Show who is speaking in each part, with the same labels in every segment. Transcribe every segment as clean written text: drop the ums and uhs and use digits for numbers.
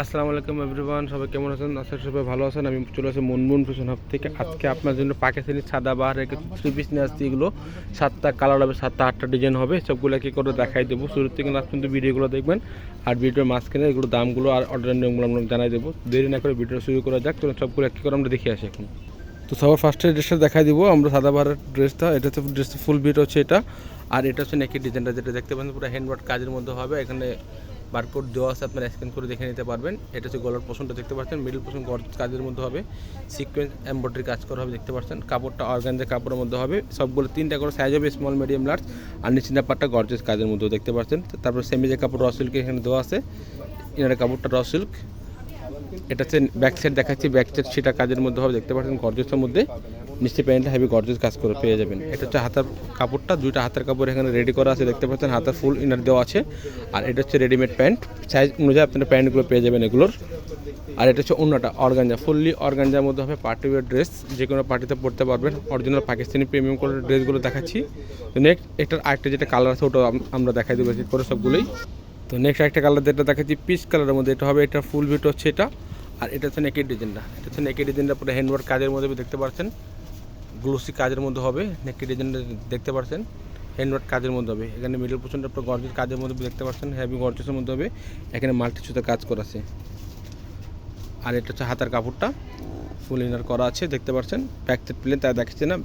Speaker 1: আসসালামু আলাইকুম এভরিওয়ান, সবাই কেমন আছেন? আশা করি সবাই ভালো আছেন। আমি চলে আসি মুনমুন ফ্যাশন হাব থেকে। আজকে আপনার জন্য পাকিস্তানি সাদাবাহার থ্রি পিস নিয়ে আসছি। এগুলো 7টা কালার হবে, 7টা 8টা ডিজাইন হবে। সবগুলো কি করে দেখাই দেবো। শুরু থেকে লাস্ট পর্যন্ত ভিডিওগুলো দেখবেন। আর ভিডিওর মাঝখানে এগুলো দামগুলো আর অর্ডার নিয়মগুলো আমরা জানাই দেবো। দেরি না করে ভিডিও শুরু করা যাক। তো সবগুলো কি করে আমরা দেখে আসি এখন। তো সবার ফার্স্টে ড্রেসটা দেখাই দিব আমরা। সাদাবাহারের ড্রেসটা, এটা হচ্ছে ড্রেসটা ফুল বিট হচ্ছে এটা। আর এটা হচ্ছে নেকের ডিজাইনটা, যেটা দেখতে পাচ্ছেন পুরো হ্যান্ডওয়ার্ক কাজের মধ্যে হবে। এখানে বারকোড দেওয়া আছে, আপনারা স্ক্যান করে দেখে নিতে পারবেন। এটা হচ্ছে গলার পোর্শনটা দেখতে পাচ্ছেন, মিডল পোর্শন গর্জিয়াস কাজের মধ্যে হবে, সিকোয়েন্স এমব্রয়ডারি কাজ করা হবে দেখতে পাচ্ছেন। কাপড়টা অর্গানজা কাপড়ের মধ্যে হবে। সবগুলো 3টা করে সাইজ হবে, স্মল মিডিয়াম লার্জ। আর নিচের পাটটা গর্জিয়াস কাজের মধ্যে দেখতে পাচ্ছেন। তারপর সেমিজের কাপড় র সিল্ক এখানে দেওয়া আছে, এনার কাপড়টা র সিল্ক। এটা হচ্ছে ব্যাক সাইড দেখাচ্ছি, ব্যাক সাইড সেটা কাজের মধ্যে হবে দেখতে পাচ্ছেন, গর্জিয়াসের মধ্যে। নিচে প্যান্টটা হেভি গর্জিয়াস কাজ করে পেয়ে যাবেন। এটা হচ্ছে হাতার কাপড়টা, 2টা হাতের কাপড় এখানে রেডি করা আছে দেখতে পাচ্ছেন, হাতার ফুল ইনার দেওয়া আছে। আর এটা হচ্ছে রেডিমেড প্যান্ট, সাইজ অনুযায়ী আপনারা প্যান্টগুলো পেয়ে যাবেন এগুলোর। আর এটা হচ্ছে অন্যটা অর্গানজা, ফুললি অর্গানজার মধ্যে হবে, পার্টি ওয়্যার ড্রেস, যে কোনো পার্টিতে পরতে পারবেন। অরিজিনাল পাকিস্তানি প্রিমিয়াম কোয়ালিটির ড্রেসগুলো দেখাচ্ছি। তো নেক্সট এটার আরেকটা যেটা কালার আছে ওটা আমরা দেখাই দেবো করে সবগুলোই। তো নেক্সট একটা কালার যেটা দেখাচ্ছি পিচ কালারের মধ্যে, এটা হবে, এটা ফুল ভিট হচ্ছে এটা। আর এটা হচ্ছে নেকের ডিজাইনটা, এটা হচ্ছে নেকের ডিজাইনটা পুরো হ্যান্ডওয়ার্ক কাজের মধ্যে দেখতে পাচ্ছেন, গ্লোসি কাজের মধ্যে হবে। নেকের ডিজাইনটা দেখতে পাচ্ছেন হ্যান্ডওয়ার্ক কাজের মধ্যে হবে। এখানে মিডল পোর্শনটা পুরো গর্জিয়াস কাজের মধ্যে দেখতে পাচ্ছেন, হেভি গর্জিয়াসের মধ্যে হবে। এখানে মাল্টি সুতার কাজ করা আছে। আর এটা হচ্ছে হাতার কাপড়টা ফুল ইনার করা আছে দেখতে পাচ্ছেন। ব্যাক সাইড প্লেন তাই দেখাচ্ছে না,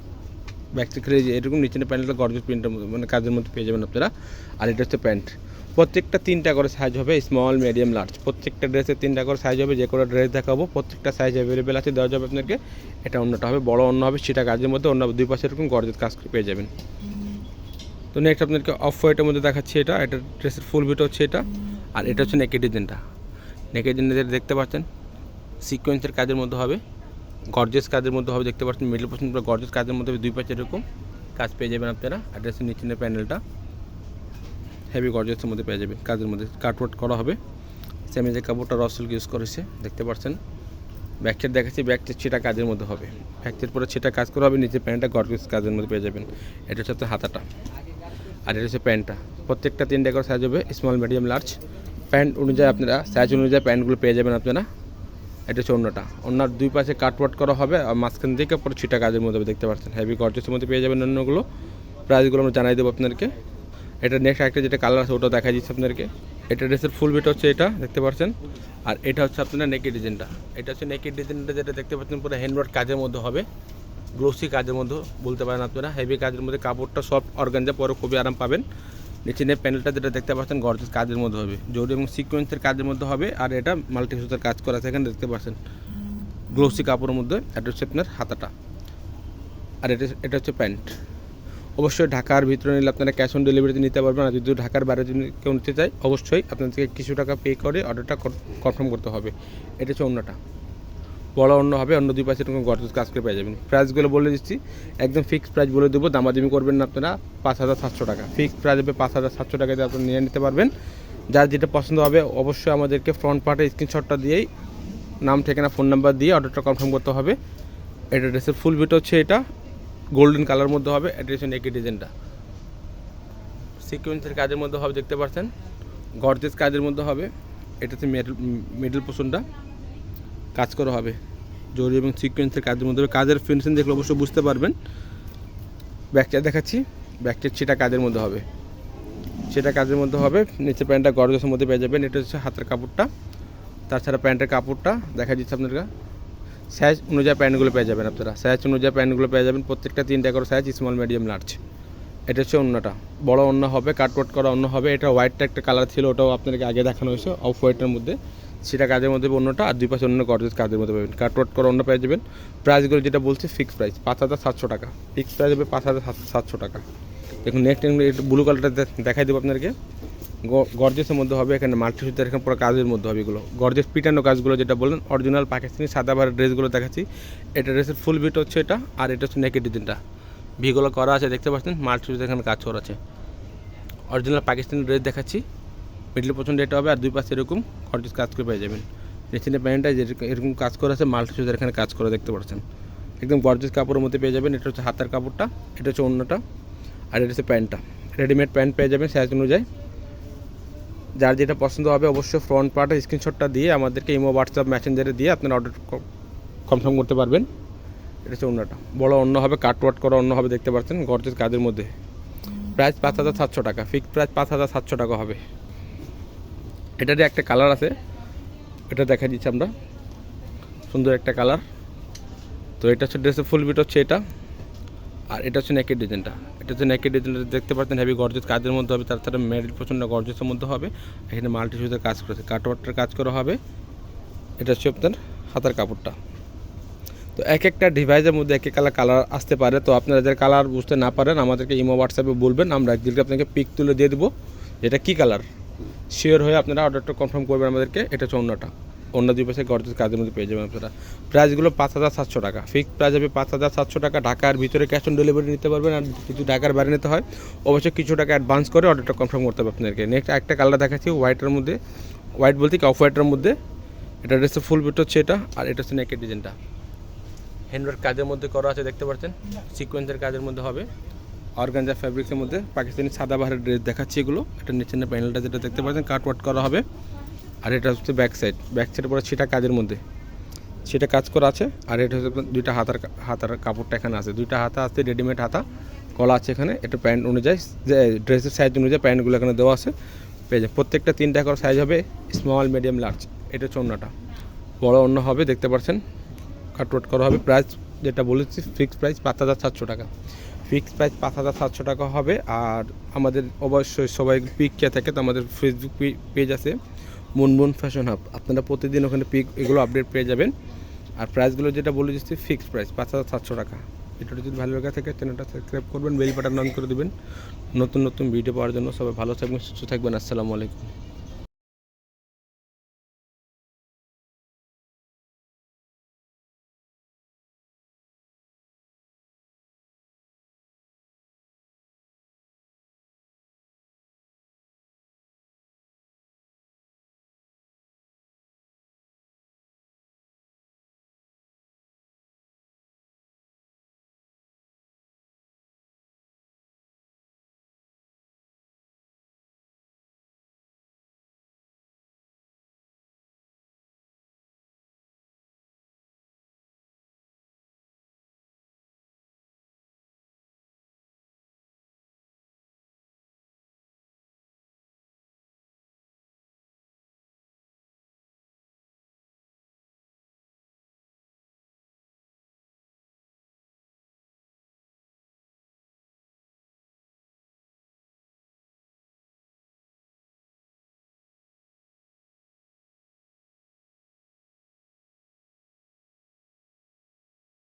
Speaker 1: ব্যাক সাইড খেলে এরকম নিচে প্যান্টটা গর্জিয়াস প্রিন্টের মানে কাজের মধ্যে পেয়ে যাবেন আপনারা। আর এটা হচ্ছে প্যান্ট, প্রত্যেকটা 3টা করে সাইজ হবে, স্মল মিডিয়াম লার্জ। প্রত্যেকটা ড্রেসে 3টা করে সাইজ হবে। যে কোনো ড্রেস দেখাবো প্রত্যেকটা সাইজ অ্যাভেলেবেল আছে, দেওয়া যাবে আপনাকে। এটা অন্যটা হবে, বড় অন্য হবে, সেটা কাজের মধ্যে অন্য 2 পাশে এরকম গর্জিয়াস কাজ করে পেয়ে যাবেন। তো নেক্সট আপনাদেরকে অফ হোয়াইটের মধ্যে দেখাচ্ছি। এটা ড্রেসের ফুল ভিট হচ্ছে এটা। আর এটা হচ্ছে নেকের ডিজাইনটা, নেকের ডিজাইন যেটা দেখতে পাচ্ছেন সিকোয়েন্সের কাজের মধ্যে হবে, গর্জিয়াস কাজের মধ্যে হবে দেখতে পাচ্ছেন। মিডল পোর্শন পুরো গর্জিয়াস কাজের মধ্যে 2 পাশে এরকম কাজ পেয়ে যাবেন আপনারা। আর ড্রেসের নিচের প্যানেলটা হেভি গর্জিয়াসের মধ্যে পেয়ে যাবেন, কাজের মধ্যে কাটওয়ার্ক করা হবে। সেমি যে কাপড়টা র সিল্ক ইউজ করেছে দেখতে পাচ্ছেন। ব্যাক সাইড দেখাচ্ছি, ব্যাক সাইড সেটা কাজের মধ্যে হবে, ব্যাক সাইড পরে সেটা কাজ করা হবে। নিচে প্যান্টটা গর্জিয়াস কাজের মধ্যে পেয়ে যাবেন। এটা হচ্ছে হাতাটা, আর এটা হচ্ছে প্যান্টটা। প্রত্যেকটা 3টা করে সাইজ হবে, স্মল মিডিয়াম লার্জ। প্যান্ট অনুযায়ী আপনারা সাইজ অনুযায়ী প্যান্টগুলো পেয়ে যাবেন আপনারা। এটা হচ্ছে অন্যটা, অন্যার 2 পাশে কাটওয়ার্ক করা হবে, আর মাঝখান থেকে পরে ছিটা কাজের মধ্যে দেখতে পাচ্ছেন, হেভি গর্জিয়াসের মধ্যে পেয়ে যাবেন। অন্যগুলো প্রাইসগুলো আমরা জানাই দেবো আপনাদেরকে। এটা নেক্সট একটা যেটা কালার আছে ওটা দেখা দিচ্ছি আপনাদেরকে। এটা ড্রেসের ফুল বিট হচ্ছে এটা দেখতে পাচ্ছেন। আর এটা হচ্ছে আপনার নেকের ডিজাইনটা, এটা হচ্ছে নেকের ডিজাইনটা যেটা দেখতে পাচ্ছেন পুরো হ্যান্ডওয়ার্ক কাজের মধ্যে হবে, গ্লোসি কাজের মধ্যে বলতে পারেন আপনারা। হেভি কাজের মধ্যে কাপড়টা সফট অর্গানজা, পরে খুবই আরাম পাবেন। নিচে প্যানেলটা যেটা দেখতে পাচ্ছেন গর্জিয়াস কাজের মধ্যে হবে, জরি এবং সিকোয়েন্সের কাজের মধ্যে হবে। আর এটা মাল্টি সুতার কাজ করা আছে এখানে দেখতে পাচ্ছেন, গ্লোসি কাপড়ের মধ্যে। এটা হচ্ছে আপনার হাতাটা। আর এটা হচ্ছে প্যান্ট। অবশ্যই ঢাকার ভিতরে নিলে আপনারা ক্যাশ অন ডেলিভারিতে নিতে পারবেন। আর যদি ঢাকার বাইরে যদি কেউ নিতে চায় অবশ্যই আপনাদেরকে কিছু টাকা পে করে অর্ডারটা কনফার্ম করতে হবে। এটা হচ্ছে অন্যটা, বড় অন্য হবে, অন্য 2 পাশে এরকম গর্জিয়াস কাজ করে পেয়ে যাবেন। প্রাইসগুলো বলে দিচ্ছি, একদম ফিক্সড প্রাইস বলে দেবো, দামাদামি করবেন না আপনারা। 5,700 টাকা ফিক্সড প্রাইস হবে, 5,700 টাকা দিয়ে আপনারা নিয়ে নিতে পারবেন। যার যেটা পছন্দ হবে অবশ্যই আমাদেরকে ফ্রন্ট পার্টে স্ক্রিনশটটা দিয়েই নাম, ঠিকানা, ফোন নাম্বার দিয়ে অর্ডারটা কনফার্ম করতে হবে। এটা ড্রেসের ফুল ভিট হচ্ছে এটা, গোল্ডেন কালার মধ্যে হবে। এটা হচ্ছে নেকের ডিজাইনটা, সিকোয়েন্সের কাজের মধ্যে হবে দেখতে পাচ্ছেন, গর্জিয়াস কাজের মধ্যে হবে। এটা হচ্ছে মিডল পোর্শনটা কাজ করা হবে, জরি এবং সিকোয়েন্সের কাজের মধ্যে হবে। কাজের ফিনিশিং দেখলে অবশ্যই বুঝতে পারবেন। ব্যাকটা দেখাচ্ছি, ব্যাকটা সেটা কাজের মধ্যে হবে, সেটা কাজের মধ্যে হবে। নিচে প্যান্টটা গর্জিয়াসের মধ্যে পেয়ে যাবেন। এটা হচ্ছে হাতের কাপড়টা, তাছাড়া প্যান্টের কাপড়টা দেখা দিচ্ছে আপনারা। সাইজ অনুযায়ী প্যান্টগুলো পেয়ে যাবেন আপনারা, সাইজ অনুযায়ী প্যান্টগুলো পেয়ে যাবেন। প্রত্যেকটা 3টা করে সাইজ, স্মল মিডিয়াম লার্জ। এটা হচ্ছে অন্যটা, বড় অন্য হবে, কাটওয়ার্ক করা অন্য হবে। এটা হোয়াইটটা একটা কালার ছিল, ওটাও আপনাদেরকে আগে দেখানো হয়েছে অফ হোয়াইটের মধ্যে, সেটা কাজের মধ্যে অন্যটা। আর 2 পাশে অন্য গর্জিয়াস কাজের মধ্যে পাবেন, কাটওয়ার্ক করা অন্য পেয়ে যাবেন। প্রাইসগুলো যেটা বলছি ফিক্সড প্রাইস 5,700 টাকা, ফিক্সড প্রাইস হবে 5,700 টাকা। দেখুন নেক্সট ব্লু কালারটা দেখাই দেবো আপনাদেরকে, গর্জিয়াসের মধ্যে হবে। এখানে মাল্টি সুতার এখানে পুরো কাজের মধ্যে হবে, এগুলো গর্জিয়াস পিটানো কাজগুলো যেটা বললেন অরিজিনাল পাকিস্তানি সাদাবাহার ড্রেসগুলো দেখাচ্ছি। এটা ড্রেসের ফুল বিট হচ্ছে এটা। আর এটা হচ্ছে নেকের ডিজাইনটা, ভিগুলো করা আছে দেখতে পাচ্ছেন, মাল্টি সুতার এখানে কাজ করা আছে। অরিজিনাল পাকিস্তানি ড্রেস দেখাচ্ছি, মিডল পছন্দ এটা হবে। আর 2 পাশে এরকম গর্জিয়াস কাজ করে পেয়ে যাবেন। নিচে প্যান্টটা এরকম কাজ করা আছে, মাল্টি সুতার এখানে কাজ করা দেখতে পাচ্ছেন, একদম গর্জিয়াস কাপড়ের মধ্যে পেয়ে যাবেন। এটা হচ্ছে হাতার কাপড়টা, এটা হচ্ছে অন্যটা। আর এটা হচ্ছে প্যান্টটা, রেডিমেড প্যান্ট পেয়ে যাবেন সাইজ অনুযায়ী। যার যেটা পছন্দ হবে অবশ্যই ফ্রন্ট পার্টের স্ক্রিনশটটা দিয়ে আমাদেরকে ইমো হোয়াটসঅ্যাপ মেসেঞ্জারে দিয়ে আপনারা অর্ডার কনফার্ম করতে পারবেন। এটা হচ্ছে অন্যটা বড় অন্য হবে, কাটওয়ার্ট করা অন্য হবে, দেখতে পাচ্ছেন গর্জেস কাজের মধ্যে। প্রাইস 5,700 টাকা, ফিক্সড প্রাইস 5,700 টাকা হবে। এটারই একটা কালার আছে, এটা দেখা দিচ্ছি আমরা, সুন্দর একটা কালার। তো এটা হচ্ছে ড্রেসের ফুল বিট হচ্ছে এটা, আর এটা হচ্ছে নেকের ডিজাইনটা। এটা হচ্ছে নেকের ডিজাইনটা দেখতে পাচ্ছেন হেভি গর্জেস কাজের মধ্যে হবে, তার মেরিট প্রচণ্ড গর্জেসের মধ্যে হবে। এখানে মাল্টি সুতার কাজ করেছে, কাটওয়ার্টের কাজ করা হবে। এটা হচ্ছে আপনার হাতার কাপড়টা। তো এক একটা ডিভাইসের মধ্যে এক এক কালার আসতে পারে। তো আপনারা যারা কালার বুঝতে না পারেন আমাদেরকে ইমো হোয়াটসঅ্যাপে বলবেন, আমরা একদিনকে আপনাকে পিক তুলে দিয়ে দেবো এটা কী কালার। শিওর হয়ে আপনারা অর্ডারটা কনফার্ম করবেন আমাদেরকে। এটা হচ্ছে অন্যটা, অন্য দুই পাশে গর্জেস কাজের মধ্যে পেয়ে যাবেন আপনারা। প্রাইসগুলো 5,700 টাকা, ফিক্সড প্রাইস হবে 5,700 টাকা। ঢাকার ভিতরে ক্যাশ অন ডেলিভারি নিতে পারবেন, আর যদি ঢাকার বাইরে নিতে হয় অবশ্যই কিছু টাকা অ্যাডভান্স করে অর্ডারটা কনফার্ম করতে হবে আপনাদেরকে। নেক্সট একটা কালার দেখাচ্ছি হোয়াইটের মধ্যে, হোয়াইট বলতে কি অফ হোয়াইটের মধ্যে। এটা ড্রেসের ফুল বিট হচ্ছে এটা, আর এটা হচ্ছে নেকের ডিজাইনটা হ্যান্ডওয়ার্ক কাজের মধ্যে করা আছে, দেখতে পাচ্ছেন সিকোয়েন্সের কাজের মধ্যে হবে। অর্গানজা ফ্যাব্রিক্সের মধ্যে পাকিস্তানি সাদাবাহারের ড্রেস দেখাচ্ছি এগুলো। এটা নিচের প্যানেলটা যেটা দেখতে পাচ্ছেন কাটওয়ার্ট করা হবে। আর এটা হচ্ছে ব্যাক সাইড পরে সেটা কাজের মধ্যে সেটা কাজ করা আছে। আর এটা হচ্ছে দুইটা হাতার কাপড়টা এখানে আছে, দুইটা হাতা আছে, রেডিমেড হাতা কলা আছে এখানে। এটা প্যান্ট অনুযায়ী যে ড্রেসের সাইজ অনুযায়ী প্যান্টগুলো এখানে দেওয়া আছে, পেয়ে যায়। প্রত্যেকটা 3টা করে সাইজ হবে, স্মল মিডিয়াম লার্জ। এটা হচ্ছে অন্যটা, বড় অন্য হবে, দেখতে পাচ্ছেন কাটওয়ার্ট করা হবে। প্রাইস যেটা বলেছি ফিক্সড প্রাইস 5,700 টাকা, ফিক্সড প্রাইস 5,700 টাকা হবে। আর আমাদের অবশ্যই সবাই পিক কে থাকে, তো আমাদের ফেসবুক পেজ আছে মুনমুন ফ্যাশন হাব, আপনারা প্রতিদিন ওখানে পিক এগুলো আপডেট পেয়ে যাবেন। আর প্রাইসগুলো যেটা বলে দিচ্ছি ফিক্সড প্রাইস 5,700 টাকা। ভিডিওটা যদি ভালো লাগে থাকে চ্যানেলটা সাবস্ক্রাইব করবেন, বেল বাটন অন করে দেবেন নতুন নতুন ভিডিও পাওয়ার জন্য। সবাই ভালো থাকবেন, সুস্থ থাকবেন। আসসালামু আলাইকুম।